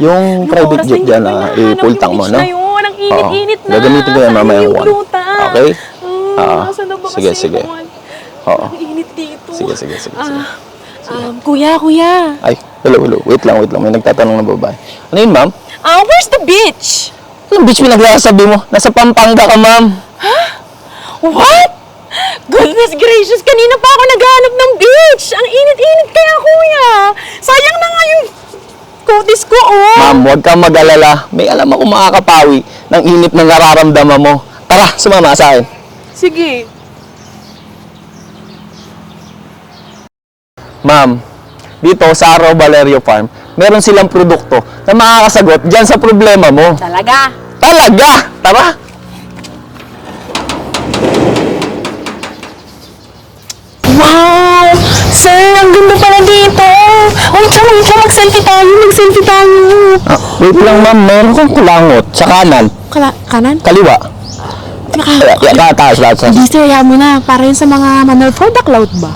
Yung private jet dyan, i-pultang mo, no? Ang init-init na. Gagamitin ko yan mamaya yung one. Okay? Nasaan na ba Sige, kasi sige. yung one? Oo. Ang init dito. Sige, sige, sige. Kuya. Ay, hello. Wait lang. May nagtatanong na babae. Ano yun, ma'am? Where's the beach? Anong beach pinagsasabi mo? Nasa Pampanga ka, ma'am. What? Goodness gracious, kanina pa ako naghahanap ng beach. Ang init-init kaya, kuya. Sayang na nga yung kutis ko, oh. Ma'am, huwag kang mag-alala. May alam ako makakapawi ng init na nararamdaman mo. Tara, sumama sa akin. Sige. Ma'am, dito sa Araw Valerio Farm, meron silang produkto na makakasagot dyan sa problema mo. Talaga? Talaga! Tara! Wow! Sir, ang ganda pala dito. Wait lang, mag-selfie tayo. Wait lang, ma'am. Meron kang kulangot sa kanan. Kanan? Kaliwa. Taas. Hindi, sir, hayaan mo na. Para yun sa mga manual for the cloud ba?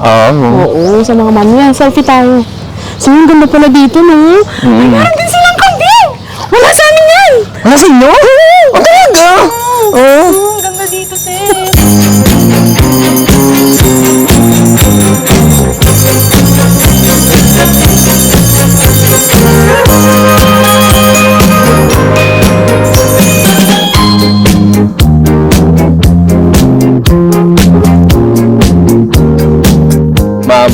Oo, sa mga manual. Selfie tayo. So, ang ganda pala dito, no? Ay, meron din silang kambing! Wala sa amin yan! Wala sa inyo? Ang talaga? Oo. Ang ganda dito, sir. Ma'am,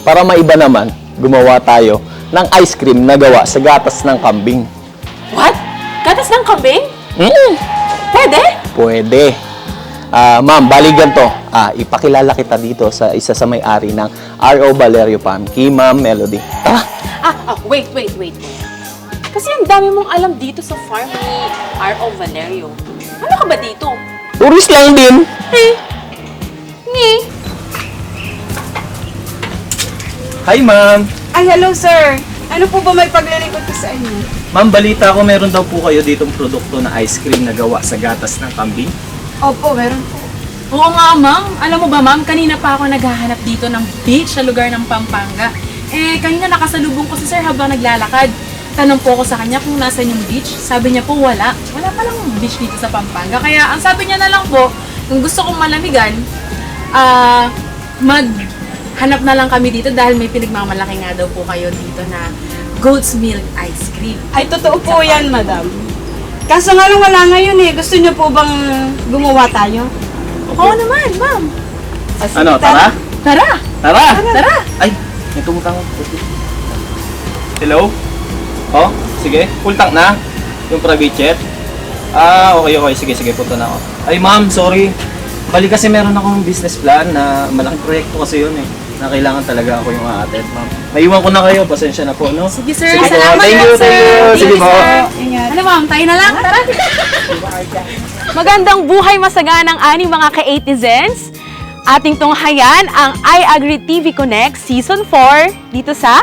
para maiba naman, gumawa tayo ng ice cream na gawa sa gatas ng kambing. What? Gatas ng kambing? Pwede? Pwede. Ma'am, bali ganito. Ipakilala kita dito sa isa sa may-ari ng R.O. Valerio Farm, kay Ma'am Melody. Tara! Wait. Kasi ang dami mong alam dito sa farm ni R.O. Valerio. Ano ka ba dito? Tourist lang din. Hi, ma'am. Ay, hello sir. Ano po ba may paglilingkod ko sa inyo? Ma'am, balita ko meron daw po kayo ditong produkto na ice cream na gawa sa gatas ng kambing. Opo, meron po. Oo nga, ma'am. Alam mo ba, ma'am, kanina pa ako naghahanap dito ng beach sa lugar ng Pampanga. Kanina nakasalubong ko si sir habang naglalakad. Tanong po ako sa kanya kung nasan yung beach. Sabi niya po wala. Wala palang beach dito sa Pampanga. Kaya ang sabi niya na lang po, kung gusto kong malamigan, maghanap na lang kami dito dahil may pinagmamalaki nga daw po kayo dito na goat's milk ice cream. Ay, totoo po yan, madam. Kaso nga lang wala ngayon eh. Gusto niyo po bang gumawa tayo? Oo naman, ma'am. Ano, tara? Tara! Tara! Ay, may tumutang. Hello? Oh, sige. Full tank na? Yung private jet? Okay. Sige, punta na ako. Ay, ma'am, sorry. Bali kasi meron akong business plan na malaking proyekto kasi yun eh. Na kailangan talaga ako yung a-attend, ma'am. Maiwan ko na kayo, pasensya na po, no? Sige, sir. Sige po, Salamat, thank you. Sige po. Ingat. Ano, ma'am? Tayo na lang? Tara! Magandang buhay masaganang ani mga ka-Atizens. Ating tunghayan ang iAgri TV Connect Season 4 dito sa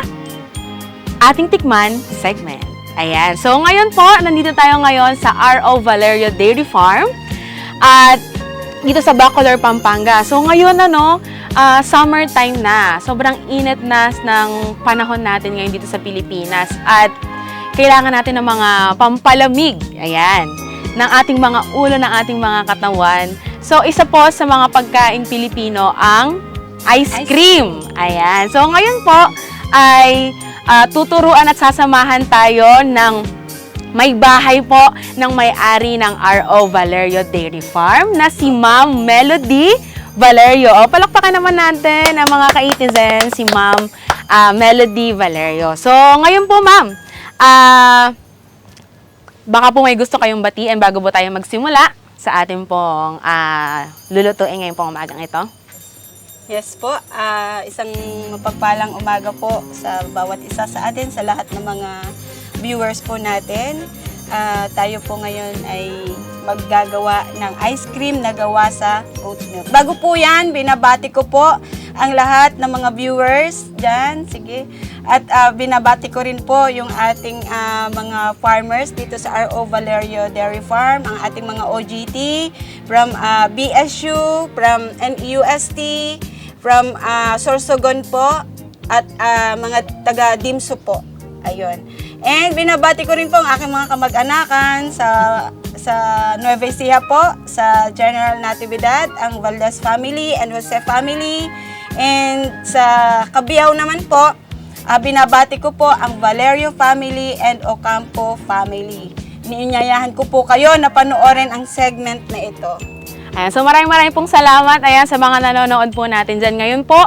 ating tikman segment. Ayan. So ngayon po, nandito tayo ngayon sa R.O. Valerio Dairy Farm at dito sa Bacolor, Pampanga. So ngayon summertime na. Sobrang init na ng panahon natin ngayon dito sa Pilipinas at kailangan natin ng mga pampalamig. Ayan. Ng ating mga ulo, ng ating mga katawan. So, isa po sa mga pagkain Pilipino ang ice cream. Ayan. So, ngayon po ay tuturuan at sasamahan tayo ng may bahay po ng may-ari ng R.O. Valerio Dairy Farm na si Ma'am Melody Valerio. Palakpakan naman natin ang mga ka-Itizen, si Ma'am Melody Valerio. So, ngayon po, Ma'am, baka po may gusto kayong batiin bago po tayo magsimula sa ating pong lulutuin ngayong pong umagang ito. Yes po, isang mapagpalang umaga po sa bawat isa sa atin, sa lahat ng mga viewers po natin. Tayo po ngayon ay maggagawa ng ice cream na gawa sa oat milk. Bago po yan, binabati ko po ang lahat ng mga viewers dyan. Sige. At binabati ko rin po yung ating mga farmers dito sa R.O. Valerio Dairy Farm, ang ating mga OGT from BSU, from NUST, from Sorsogon po, at mga taga-Dimso po. Ayun. And binabati ko rin po ang aking mga kamag-anakan sa Nueva Ecija po, sa General Natividad, ang Valdez family and Jose family. And sa Cabiao naman po, binabati ko po ang Valerio family and Ocampo family. Niinyayahan ko po kayo na panoorin ang segment na ito. Ayan, so maraming pong salamat ayan, sa mga nanonood po natin dyan. Ngayon po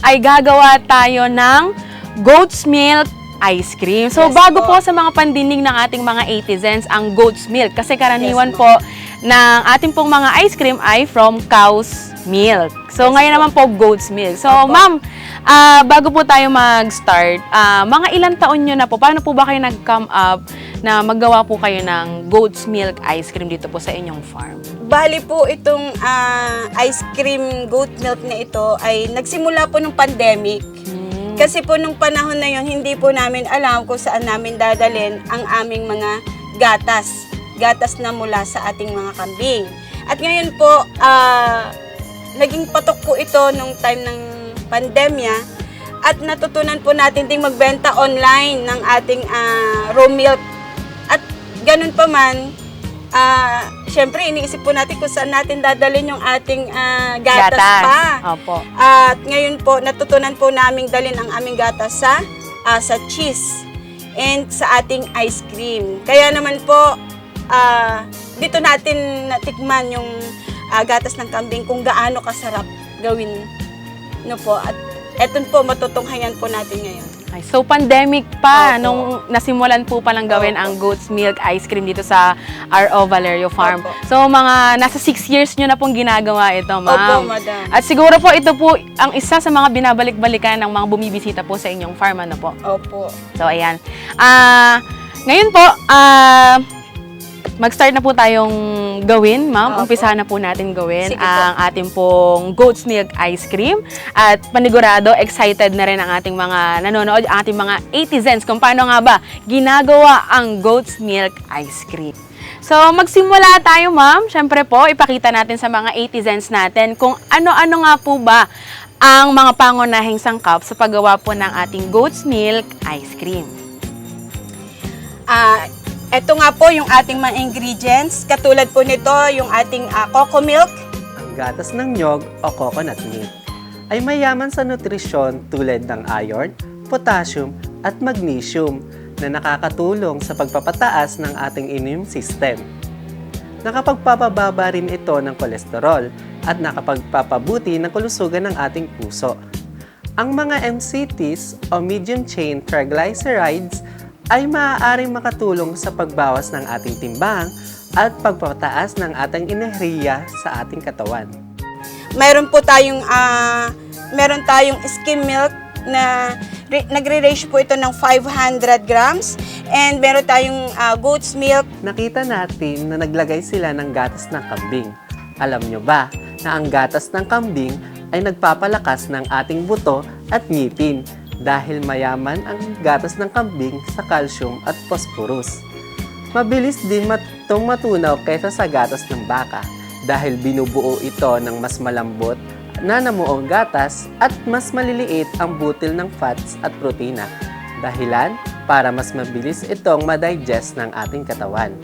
ay gagawa tayo ng goat's milk ice cream. So Yes bago po. po sa mga pandinig ng ating mga netizens ang goat's milk. Kasi karaniwan Yes, po ng ating pong mga ice cream ay from cow's milk. So ngayon naman po goat's milk. So Opo. ma'am, bago po tayo mag-start, mga ilang taon nyo na po, paano po ba kayo nag-come up na maggawa po kayo ng goat's milk ice cream dito po sa inyong farm? Bali po itong ice cream goat milk na ito ay nagsimula po nung pandemic. Kasi po nung panahon na yon hindi po namin alam kung saan namin dadalhin ang aming mga gatas na mula sa ating mga kambing. At ngayon po, naging patok po ito nung time ng pandemya at natutunan po natin ding magbenta online ng ating raw milk. At ganun pa man, syempre iniisip po natin kung saan natin dadalhin yung ating gatas pa. Opo. At ngayon po, natutunan po naming dalhin ang aming gatas sa cheese and sa ating ice cream. Kaya naman po, dito natin natikman yung gatas ng kambing kung gaano kasarap gawin. No po, at eto po, matutunghayan po natin ngayon. Okay, so pandemic pa Opo. nung nasimulan po palang gawin Opo. ang goat's milk ice cream dito sa RO Valerio Farm. Opo. So mga nasa 6 years nyo na pong ginagawa ito, ma'am. Opo, madam. At siguro po ito po ang isa sa mga binabalik-balikan ng mga bumibisita po sa inyong farm, ano po? Opo. So ayan. Ngayon po, mag-start na po tayong gawin, ma'am. Opo. Umpisahan na po natin gawin Sige po. ang ating pong goat's milk ice cream. At panigurado, excited na rin ang ating mga nanonood, ang ating mga netizens kung paano nga ba ginagawa ang goat's milk ice cream. So, magsimula tayo, ma'am. Siyempre po, ipakita natin sa mga netizens natin kung ano-ano nga po ba ang mga pangunahing sangkap sa paggawa po ng ating goat's milk ice cream. Ito nga po yung ating mga ingredients. Katulad po nito, yung ating cocoa milk. Ang gatas ng nyog o coconut milk ay mayaman sa nutrisyon tulad ng iron, potassium at magnesium na nakakatulong sa pagpapataas ng ating immune system. Nakapagpapababa rin ito ng kolesterol at nakapagpapabuti ng kalusugan ng ating puso. Ang mga MCTs o medium chain triglycerides ay maaaring makatulong sa pagbawas ng ating timbang at pagpapataas ng ating enerhiya sa ating katawan. Meron tayong skim milk na nagre-range po ito ng 500 grams. And meron tayong goat's milk. Nakita natin na naglagay sila ng gatas ng kambing. Alam nyo ba na ang gatas ng kambing ay nagpapalakas ng ating buto at ngipin dahil mayaman ang gatas ng kambing sa calcium at phosphorus. Mabilis din itong matunaw kaysa sa gatas ng baka dahil binubuo ito ng mas malambot na namuong gatas at mas maliliit ang butil ng fats at protina. Dahilan para mas mabilis itong madigest ng ating katawan.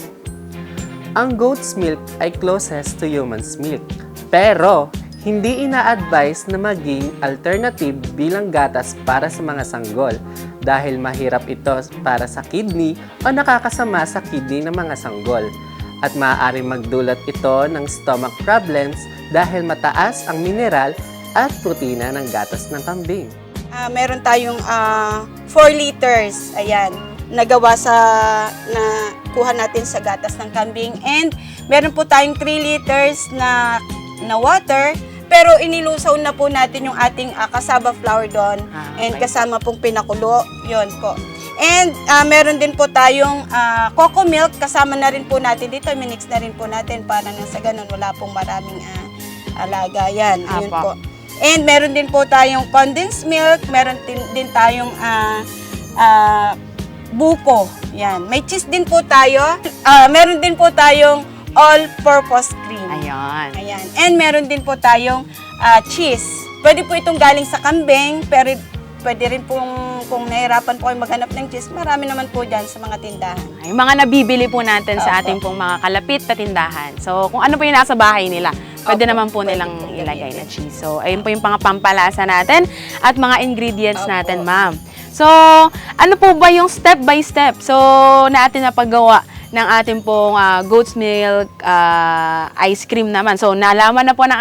Ang goat's milk ay closest to human's milk, pero hindi ina-advise na maging alternative bilang gatas para sa mga sanggol dahil mahirap ito para sa kidney o nakakasama sa kidney ng mga sanggol at maaaring magdulot ito ng stomach problems dahil mataas ang mineral at protina ng gatas ng kambing. Meron tayong 4 liters, ayan, nagawa na kuha natin sa gatas ng kambing. And meron po tayong 3 liters na water, pero inilusaw na po natin yung ating cassava flour doon. And Okay. kasama pong pinakulo, yun po. And meron din po tayong cocoa milk, kasama na rin po natin dito, minix na rin po natin para nang sa ganun wala pong maraming alaga. Yan, yun Apo. po. And meron din po tayong condensed milk, meron din tayong buko. Yan. May cheese din po tayo. Meron din po tayong all-purpose cream. Ayan. Ayan. And meron din po tayong cheese. Pwede po itong galing sa kambing, pero pwede rin pong, kung nahirapan po kayo maghanap ng cheese, marami naman po dyan sa mga tindahan. Ay, mga nabibili po natin sa Opo. ating pong mga kalapit na tindahan. So, kung ano po yung nasa bahay nila, pwede Opo, naman po pwede nilang pong ilagay gamitin. na cheese. So, ayun po yung mga pampalasa natin at mga ingredients Opo. natin, ma'am. So, ano po ba yung step by step? So, natin na paggawa ng ating pong goat's milk ice cream naman. So, nalaman na po ng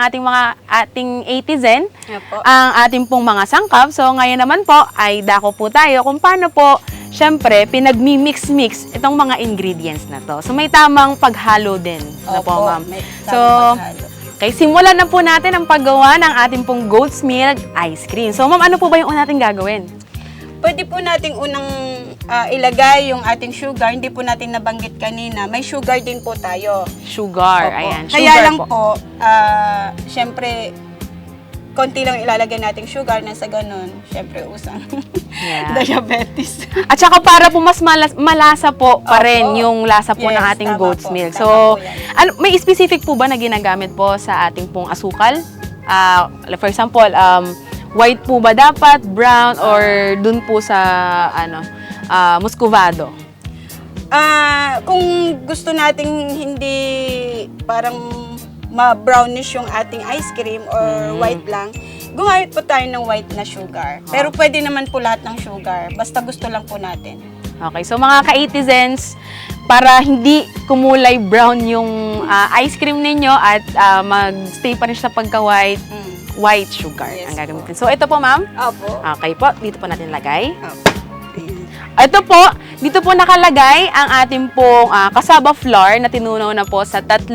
ating atizen Opo. ang ating pong mga sangkap. So, ngayon naman po ay dako po tayo kung paano po, syempre, pinagmi-mix-mix itong mga ingredients na to. So, may tamang paghalo din na po, ma'am. may So, tamang paghalo. okay, simulan na po natin ang paggawa ng ating pong goat's milk ice cream. So, ma'am, ano po ba yung una natin gagawin? Pwede po nating unang ilagay yung ating sugar. Hindi po natin nabanggit kanina. May sugar din po tayo. Sugar. Opo. Ayan, Kaya sugar lang po. po, syempre, konti lang ilalagay nating sugar na sa ganun. Syempre, usang Yeah. diabetes. At saka para po mas malasa po pa Opo. rin yung lasa po ng Yes, ating tama goat's po. milk. Tama So, po yan. may specific po ba na ginagamit po sa ating pong asukal? For example, white po ba dapat, brown, or dun po sa muscovado? Kung gusto nating hindi parang ma-brownish yung ating ice cream or white lang, gumamit po tayo ng white na sugar. Pero pwede naman po lahat ng sugar. Basta gusto lang po natin. Okay, so mga ka-atizens, para hindi kumulay brown yung ice cream ninyo at mag-stay pa rin siya sa pagka-white, white sugar Yes ang gagamitin. So ito po, ma'am. Opo. Okay po, dito po natin lagay. Opo. Ayan. Ito po, dito po nakalagay ang ating pong cassava flour na tinunaw na po sa 3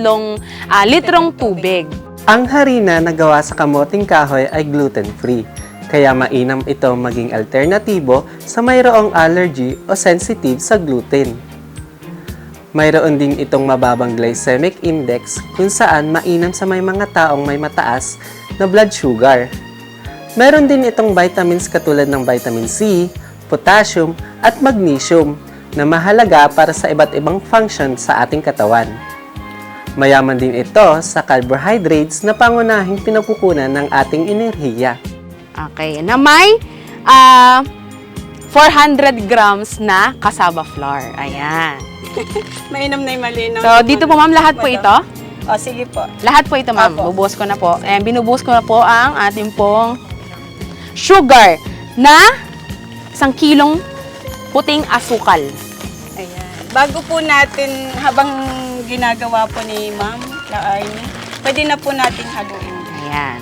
litrong tubig. Ang harina na gawa sa kamoting kahoy ay gluten-free, kaya mainam ito maging alternatibo sa mayroong allergy o sensitive sa gluten. Mayroon din itong mababang glycemic index kung saan mainam sa may mga taong may mataas na blood sugar. Meron din itong vitamins katulad ng vitamin C, potassium at magnesium na mahalaga para sa iba't ibang function sa ating katawan. Mayaman din ito sa carbohydrates na pangunahing pinagkukunan ng ating enerhiya. Okay, na may 400 grams na cassava flour. Ayan. Mainam na yung malinaw. So, dito po ma'am, lahat po ito. O, sige po. Lahat po ito ma'am, Opo. bubuhos ko na po. Ayan, binubuhos ko na po ang ating pong sugar na 1 kilong puting asukal. Ayan. Bago po natin, habang ginagawa po ni Ma'am Laarne, pwede na po natin haluin. Ayan.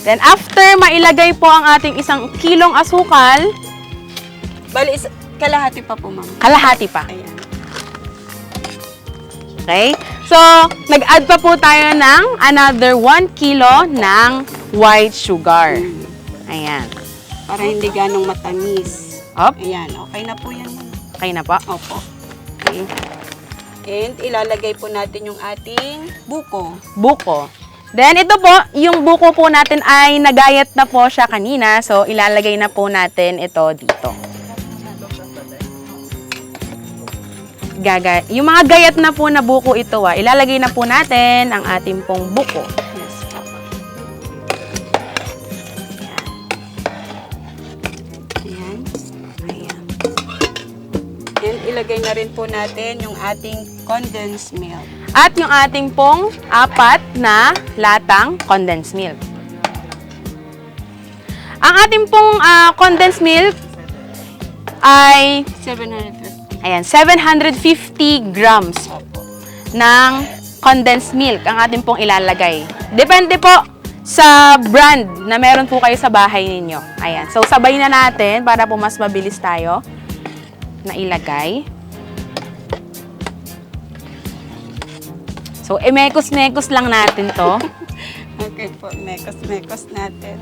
Then after mailagay po ang ating 1 kilong asukal, Bali, kalahati pa po, Ma'am. kalahati pa. Ayan. Okay? So, nag-add pa po tayo ng another 1 kilo ng white sugar. Ayan. Para hindi ganong matamis. Op, Ayan, okay na po yan, Ma'am. okay na po. Opo. Okay. And ilalagay po natin yung ating buko. Buko. Then, ito po, yung buko po natin ay nagayat na po siya kanina. So, ilalagay na po natin ito dito. Yung mga gayat na po na buko ito, ilalagay na po natin ang ating pong buko. Yes, Papa. Ayan. Ayan. And ilagay na rin po natin yung ating condensed milk. At yung ating pong 4 na latang condensed milk. Ang ating pong condensed milk ay 750. ayan, 750 grams ng condensed milk ang ating pong ilalagay. Depende po sa brand na meron po kayo sa bahay ninyo. Ayan. So, sabay na natin para po mas mabilis tayo na ilagay. So, mekos-mekos lang natin to. Okay po, mekos-mekos natin.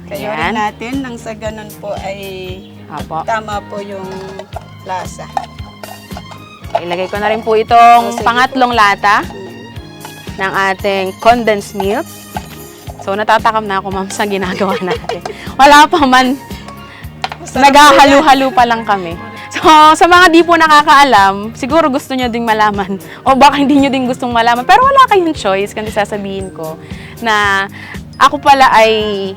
Kayo Ayan. rin natin, nang sa ganun po ay Apo. tama po yung lasa. Ilagay ko na rin po itong Sige pangatlong lata ng ating condensed milk. So, natatakam na ako, ma'am, sa ginagawa natin. Wala pa man. Naghahalo-halo pa lang kami. So, sa mga di po nakakaalam, siguro gusto nyo ding malaman. O baka hindi nyo din gustong malaman. Pero wala kayong choice, kundi sasabihin ko na ako pala ay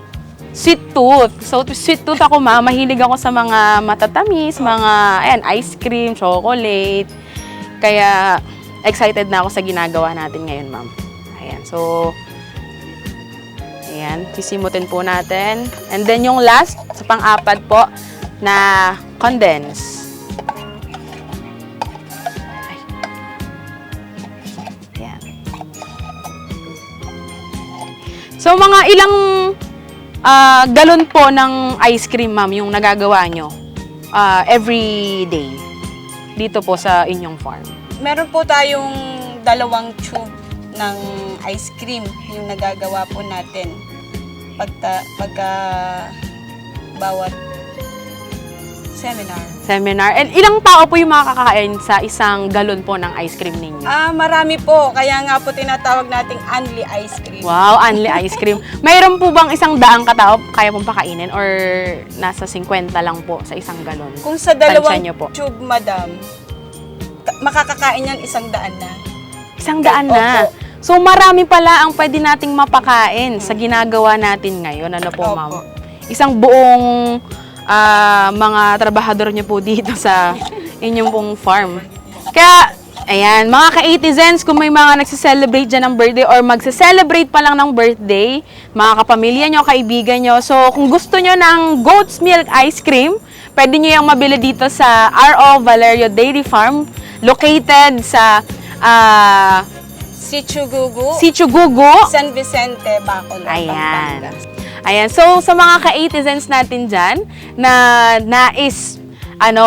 sweet tooth. So, sweet tooth ako, ma'am. Mahilig ako sa mga matatamis, mga, ayan, ice cream, chocolate. Kaya, excited na ako sa ginagawa natin ngayon, ma'am. Ayan, so, ayan, sisimutin po natin. And then, yung last, sa pang-apat po, na condense. Ay. Ayan. So, mga ilang galon po ng ice cream, ma'am, yung nagagawa nyo every day dito po sa inyong farm? Meron po tayong 2 tube ng ice cream yung nagagawa po natin pagka bawat seminar. And ilang tao po yung makakakain sa isang galon po ng ice cream ninyo? Marami po. Kaya nga po tinatawag nating Anli ice cream. Wow, Anli ice cream. Mayroon po bang 100 katao kaya pong pakainin or nasa 50 lang po sa isang galon? Kung sa Tansya 2 niyo po. tube, madam, makakakain yan 100 na. 100 na. Opo. So marami pala ang pwede nating mapakain sa ginagawa natin ngayon. Ano po, Opo. ma'am? Isang buong mga trabahador niyo po dito sa inyong pong farm. Kaya, ayan, mga ka-Atizens, kung may mga nagsiselebrate dyan ng birthday or magse-celebrate pa lang ng birthday, mga kapamilya nyo, kaibigan nyo, so kung gusto nyo ng goat's milk ice cream, pwede nyo yung mabili dito sa R.O. Valerio Dairy Farm, located sa Sichugugu, San Vicente, Bacolod, Ayan. Pampanga. Ayan. So, sa mga ka-Atizens natin dyan na nais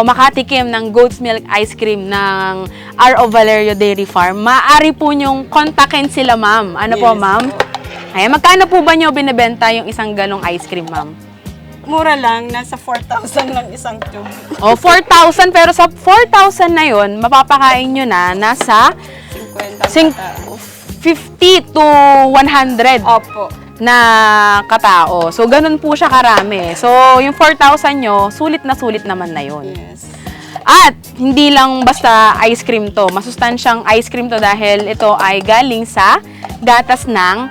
makatikim ng goat's milk ice cream ng R.O. Valerio Dairy Farm, maaari po nyong kontakin sila, ma'am. Ano po, Yes. ma'am? Ayan. Magkano po ba nyo binibenta yung isang galong ice cream, ma'am? Mura lang, nasa 4,000 lang isang tube. O, 4,000. Pero sa 4,000 na yun, mapapakain nyo na nasa 50 to 100. Opo. Na katao. So, ganun po siya karami. So, yung 4,000 nyo, sulit naman na yun. Yes. At, hindi lang basta ice cream to. Masustansyang ice cream to dahil ito ay galing sa gatas ng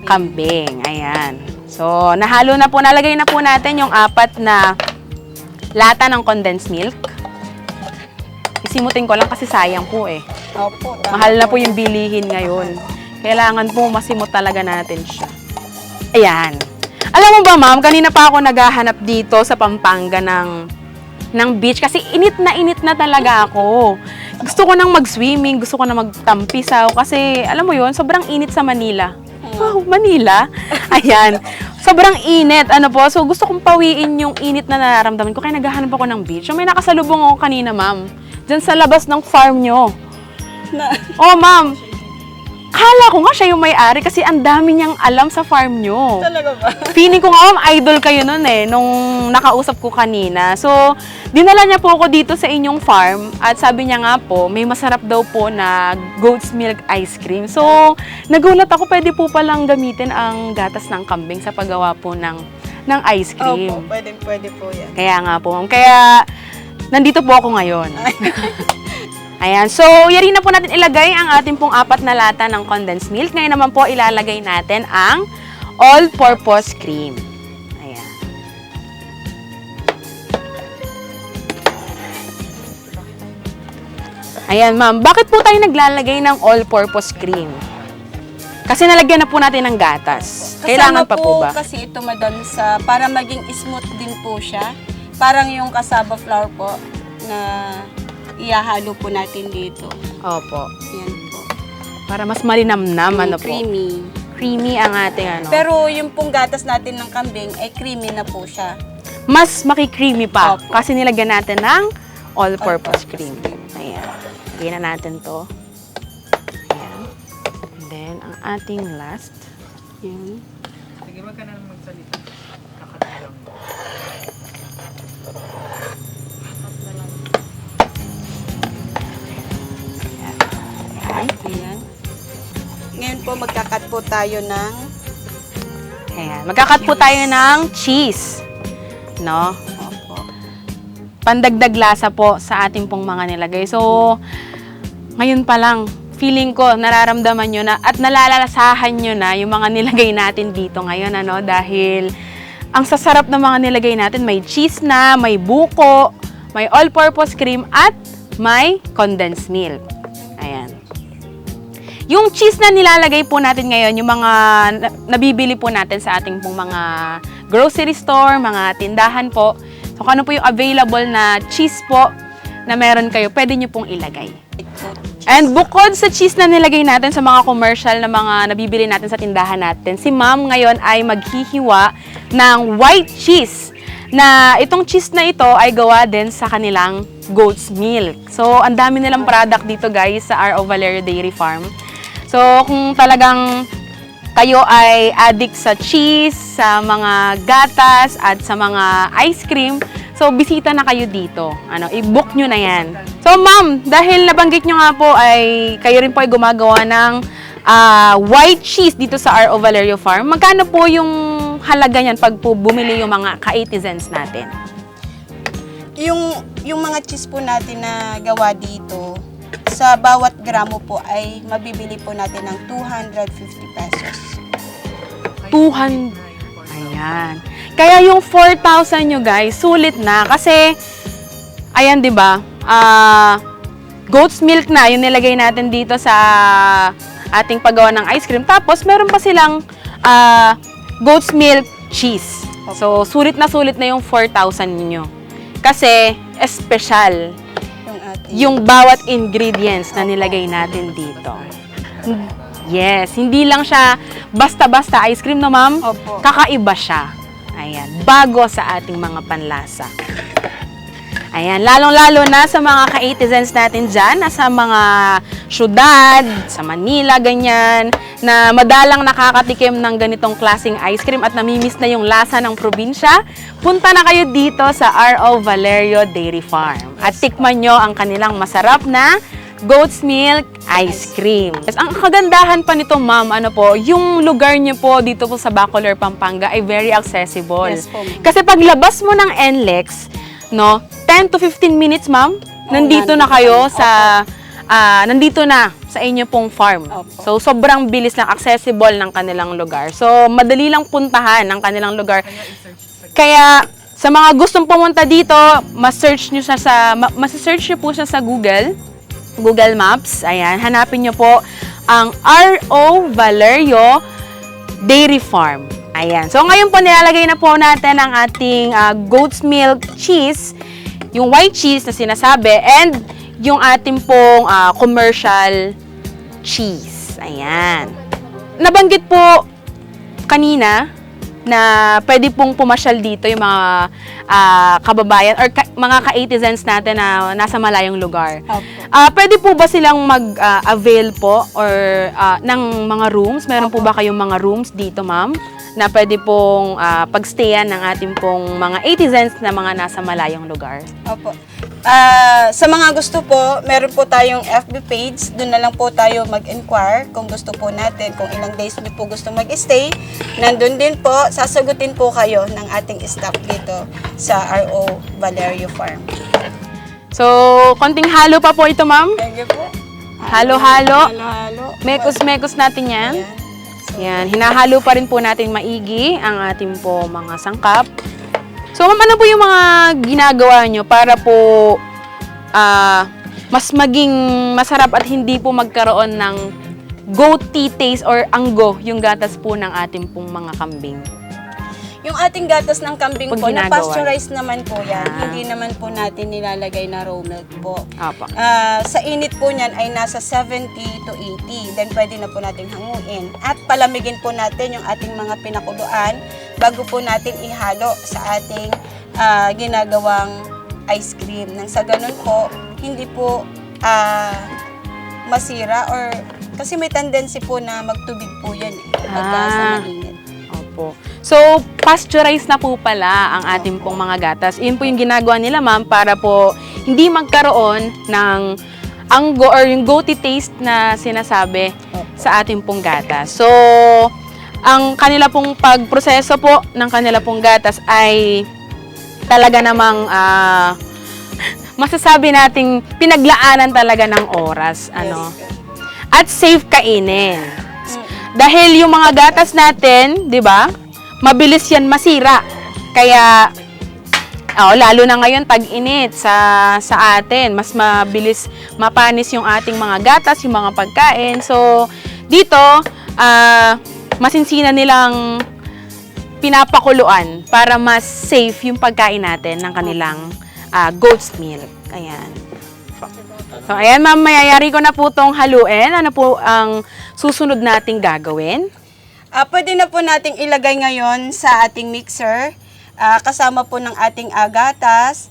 kambing. Ayan. So, nalagay na po natin yung 4 na lata ng condensed milk. Isimutin ko lang kasi sayang po eh. Opo. tama Mahal na po yung bilihin ngayon. Kailangan po masimot talaga natin siya. Ayan. Alam mo ba, ma'am, kanina pa ako naghahanap dito sa Pampanga ng beach kasi init na talaga ako. Gusto ko nang mag-swimming, gusto ko na magtampisaw kasi alam mo yon, sobrang init sa Manila. Wow, Manila? Ayan. Sobrang init. Ano po? So, gusto kong pawiin yung init na nararamdaman ko kaya naghahanap ako ng beach. So, may nakasalubong ako kanina, ma'am. Diyan sa labas ng farm nyo. Oh, ma'am. Kala ko nga siya yung may-ari kasi ang dami niyang alam sa farm nyo. Talaga ba? Feeling ko nga, ma'am, idol kayo nun eh, nung nakausap ko kanina. So, dinala niya po ako dito sa inyong farm at sabi niya nga po, may masarap daw po na goat's milk ice cream. So, nagulat ako, pwede po palang gamitin ang gatas ng kambing sa paggawa po ng ice cream. Opo, pwede po yan. Kaya nga po, ma'am. Kaya, nandito po ako ngayon. Ayan. So, yari na po natin ilagay ang ating pong 4 na lata ng condensed milk. Ngayon naman po, ilalagay natin ang all-purpose cream. Ayan. Ayan, ma'am. Bakit po tayo naglalagay ng all-purpose cream? Kasi nalagyan na po natin ng gatas. Kailangan pa po ba? Kasi ito, madam, para maging smooth din po siya. Parang yung cassava flour po na ihahalo po natin dito. Opo. Yan po. Para mas malinamnam, ano po? Creamy. Creamy ang ating ano. Pero yung pong gatas natin ng kambing, ay creamy na po siya. Mas makikreamy pa. Opo. Kasi nilagyan natin ng all-purpose cream. Ayan. Lagyan na natin to. Ayan. And then, ang ating last. Yan. Sige, wag ka na magsalita. Ayan. Ngayon po, magkakat po tayo ng Ayan. Magkakat po tayo ng cheese. No? opo. Pandagdag lasa po sa ating pong mga nilagay. So, ngayon pa lang, feeling ko, nararamdaman nyo na at nalalalasahan nyo na yung mga nilagay natin dito ngayon, ano? Dahil ang sasarap ng mga nilagay natin. May cheese na, may buko, may all-purpose cream, at may condensed milk. Ayan. Yung cheese na nilalagay po natin ngayon, yung mga nabibili po natin sa ating pong mga grocery store, mga tindahan po. So, kung ano po yung available na cheese po na meron kayo, pwede nyo pong ilagay. And bukod sa cheese na nilagay natin sa mga commercial na mga nabibili natin sa tindahan natin, si Ma'am ngayon ay maghihiwa ng white cheese. Na itong cheese na ito ay gawa din sa kanilang goat's milk. So, ang dami nilang product dito guys sa R.O. Valerio Dairy Farm. So, kung talagang kayo ay addict sa cheese, sa mga gatas, at sa mga ice cream, so bisita na kayo dito. I-book nyo na yan. So, ma'am, dahil nabanggit nyo nga po ay kayo rin po ay gumagawa ng white cheese dito sa R.O. Valerio Farm. Magkano po yung halaga niyan pag po bumili yung mga ka-artisans natin? Yung mga cheese po natin na gawa dito, sa bawat gramo po ay mabibili po natin ng 250 pesos. 200. Ayan. Kaya yung 4,000 nyo guys, sulit na. Kasi, ayan 'di ba? Goat's milk na yung nilagay natin dito sa ating paggawa ng ice cream. Tapos, meron pa silang goat's milk cheese. So, sulit na yung 4,000 niyo. Kasi, espesyal yung bawat ingredients na nilagay natin dito. Yes, hindi lang siya basta-basta ice cream, no ma'am? Opo. Kakaiba siya. Ayan, bago sa ating mga panlasa. Ayan, lalong-lalo na sa mga ka-artisans natin dyan, nasa mga syudad, sa Manila, ganyan, na madalang nakakatikim ng ganitong klaseng ice cream at namimiss na yung lasa ng probinsya, punta na kayo dito sa R.O. Valerio Dairy Farm. At tikman nyo ang kanilang masarap na goat's milk ice cream. Yes, ang kagandahan pa nito, ma'am, yung lugar nyo po dito po sa Bacolor, Pampanga ay very accessible. Yes po, ma'am. Kasi paglabas mo ng NLEX, 10 to 15 minutes, ma'am, nandito na kayo sa nandito na sa inyo pong farm. Opo. So, sobrang bilis lang, accessible ng kanilang lugar. So, madali lang puntahan ng kanilang lugar. Kaya, sa mga gustong pumunta dito, ma-search nyo po siya sa Google Maps. Ayan, hanapin nyo po ang R.O. Valerio Dairy Farm. Ayan. So, ngayon po nilalagay na po natin ang ating goat's milk cheese, yung white cheese na sinasabi, and yung ating pong commercial cheese. Ayan. Nabanggit po kanina na pwede pong pumasyal dito yung mga kababayan or mga ka-artisans natin na nasa malayong lugar. Opo. Pwede po ba silang mag-avail po or ng mga rooms? Meron po ba kayong mga rooms dito, ma'am? Na pwede pong pagstayan ng ating pong mga artisans na mga nasa malayong lugar? Opo. Sa mga gusto po, meron po tayong FB page. Doon na lang po tayo mag-inquire kung gusto po natin, kung ilang days niyo po gusto mag-stay. Nandun din po, sasagutin po kayo ng ating staff dito sa R.O. Valerio Farm. So, konting halo pa po ito, ma'am. Thank you po. Halo-halo. Halo-halo. Mekos-mekos natin yan. Ayan. Yan, hinahalo pa rin po natin maigi ang ating po mga sangkap. So, ma'am, ano po yung mga ginagawa nyo para po mas maging masarap at hindi po magkaroon ng goatee taste or anggo yung gatas po ng ating pong mga kambing? Yung ating gatas ng kambing Pag po, ginagawa. na-pasteurize naman po yan. Ah. Hindi naman po natin nilalagay na raw milk po. Apa. Sa init po niyan ay nasa 70 to 80. Then pwede na po natin hanguin. At palamigin po natin yung ating mga pinakuluan bago po natin ihalo sa ating ginagawang ice cream. Nang sa ganun po, hindi po masira or kasi may tendency po na magtubig po yan pagka sa mainit. Opo. So, pasteurized na po pala ang ating pong mga gatas. Yun po yung ginagawa nila, ma'am, para po hindi magkaroon ng anggo or yung goatee taste na sinasabi sa ating pong gatas. So, ang kanila pong pagproseso po ng kanila pong gatas ay talaga namang masasabi nating pinaglaanan talaga ng oras. At safe kainin. Dahil yung mga gatas natin, di ba, mabilis yan masira. Kaya, lalo na ngayon tag-init sa atin. Mas mabilis mapanis yung ating mga gatas, yung mga pagkain. So, dito, masinsinan nilang pinapakuluan para mas safe yung pagkain natin ng kanilang goat's milk. Ayan. So, ayan ma'am, mayayari ko na po itong haluin. Ano po ang susunod nating gagawin? Pwede na po nating ilagay ngayon sa ating mixer. Kasama po ng ating gatas,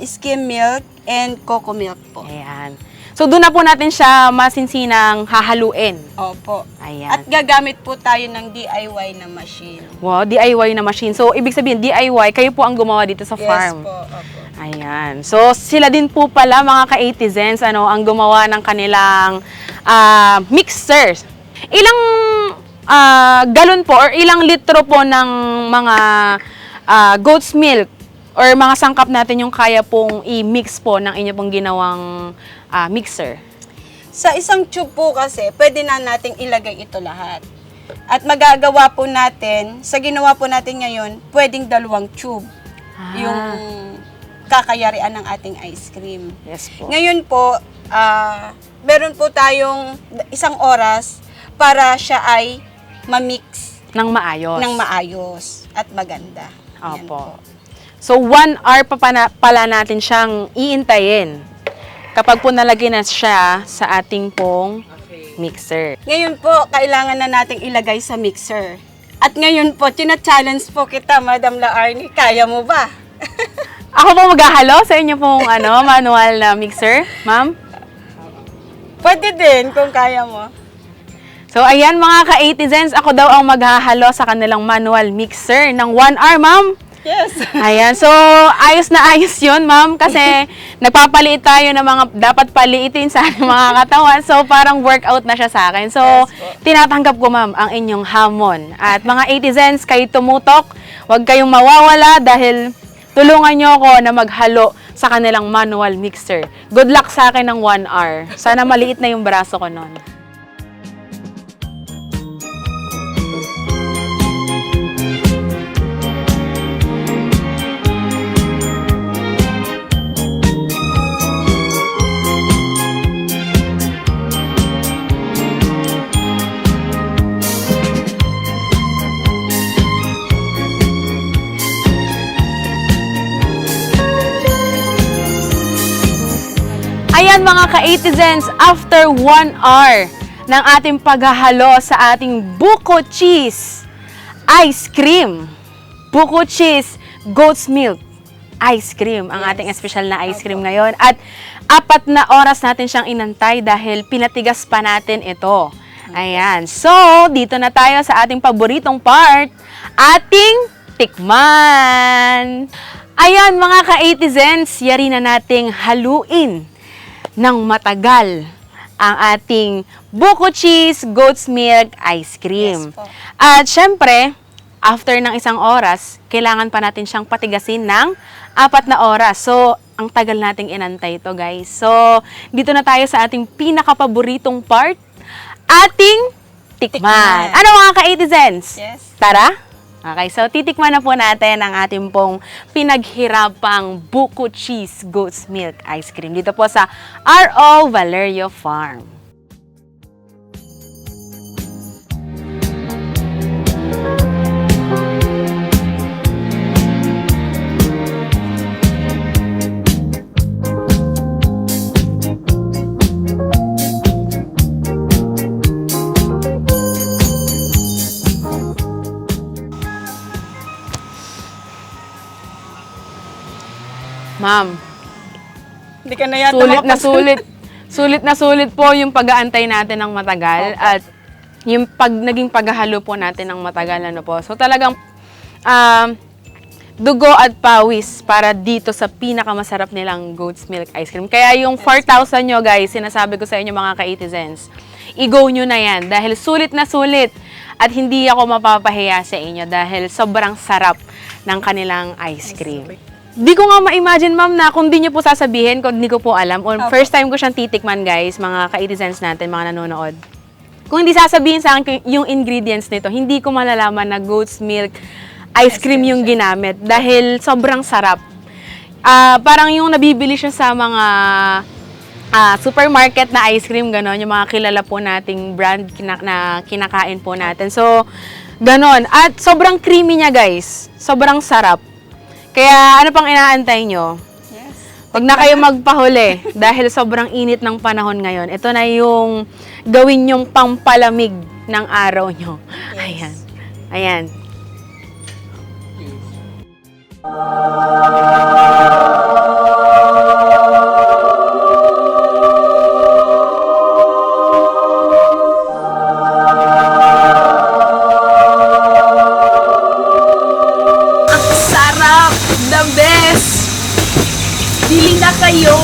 skim milk, and cocoa milk po. Ayan. So, doon na po natin siya masinsinang hahaluin. Opo. Ayan. At gagamit po tayo ng DIY na machine. Wow, DIY na machine. So, ibig sabihin, DIY, kayo po ang gumawa dito sa farm. Yes po. Opo. Ayan. So, sila din po pala, mga ka-Atizens, ang gumawa ng kanilang mixers. Ilang galon po or ilang litro po ng mga goat's milk or mga sangkap natin yung kaya pong i-mix po ng inyo pong ginawang mixer? Sa isang tube po kasi, pwede na nating ilagay ito lahat. At magagawa po natin, sa ginawa po natin ngayon, pwedeng 2 tube yung kakayarian ng ating ice cream. Yes po. Ngayon po, meron po tayong 1 oras para siya ay ma-mix Nang maayos. ng maayos at maganda. Yan Opo. po. So, 1 hour pa pala natin siyang iintayin kapag po nalagay na siya sa ating pong mixer. Ngayon po, kailangan na nating ilagay sa mixer. At ngayon po, tina-challenge po kita, Madam La Arnie. Kaya mo ba? Ako po maghahalo sa inyo pong manual na mixer, ma'am. Pwede din kung kaya mo. So, ayan mga ka-Atizens, ako daw ang maghahalo sa kanilang manual mixer ng 1 hour, ma'am. Yes. Ayan, so ayos na ayos yun, ma'am, kasi nagpapaliit tayo ng mga dapat paliitin sa ating mga katawan. So, parang workout na siya sa akin. So, tinatanggap ko, ma'am, ang inyong hamon. At mga Atizens, kayo tumutok, huwag kayong mawawala dahil tulungan nyo ako na maghalo sa kanilang manual mixer. Good luck sa akin ng 1 hour. Sana maliit na yung braso ko nun. Ayan mga ka-Atizens, after 1 hour ng ating paghahalo sa ating buko cheese ice cream. Buko cheese goat's milk ice cream, ang ating espesyal na ice cream ngayon. At 4 na oras natin siyang inantay dahil pinatigas pa natin ito. Ayan. So, dito na tayo sa ating paboritong part, ating tikman. Ayan mga ka-Atizens, yari na nating haluin ng matagal ang ating buko cheese goat's milk ice cream. Yes po. At syempre, after ng 1 oras, kailangan pa natin siyang patigasin ng 4 na oras. So, ang tagal nating inantay ito, guys. So, dito na tayo sa ating pinakapaboritong part, ating tikman. Ano mga ka-Atizens? Yes. Tara! Okay, so titikman na po natin ang ating pong pinaghirapang buko cheese goat's milk ice cream dito po sa R.O. Valerio Farm. Ma'am, Hindi ka na yata sulit na makapag- sulit. Sulit na sulit po yung pag-aantay natin ng matagal at yung naging paghahalo po natin ng matagal po. So talagang dugo at pawis para dito sa pinakamasarap nilang goat's milk ice cream. Kaya yung 4,000 nyo guys, sinasabi ko sa inyo mga ka-Atizens, i-go nyo na yan dahil sulit na sulit at hindi ako mapapahiya sa inyo dahil sobrang sarap ng kanilang ice cream. Di ko nga ma-imagine, ma'am, na kung di nyo po sasabihin, kung di ko po alam, or first time ko siyang titikman, guys, mga ka-Atizens natin, mga nanonood. Kung hindi sasabihin sa akin yung ingredients nito, hindi ko malalaman na goat's milk ice cream yung ginamit dahil sobrang sarap. Parang yung nabibili siya sa mga supermarket na ice cream, gano'n, yung mga kilala po nating brand na kinakain po natin. So, gano'n. At sobrang creamy niya, guys. Sobrang sarap. Kaya, ano pang inaantay nyo? Yes. Huwag na kayo magpahuli dahil sobrang init ng panahon ngayon. Ito na yung gawin yung pampalamig ng araw nyo. Ayan. Ayan. Sarap! The best! Bili na kayo!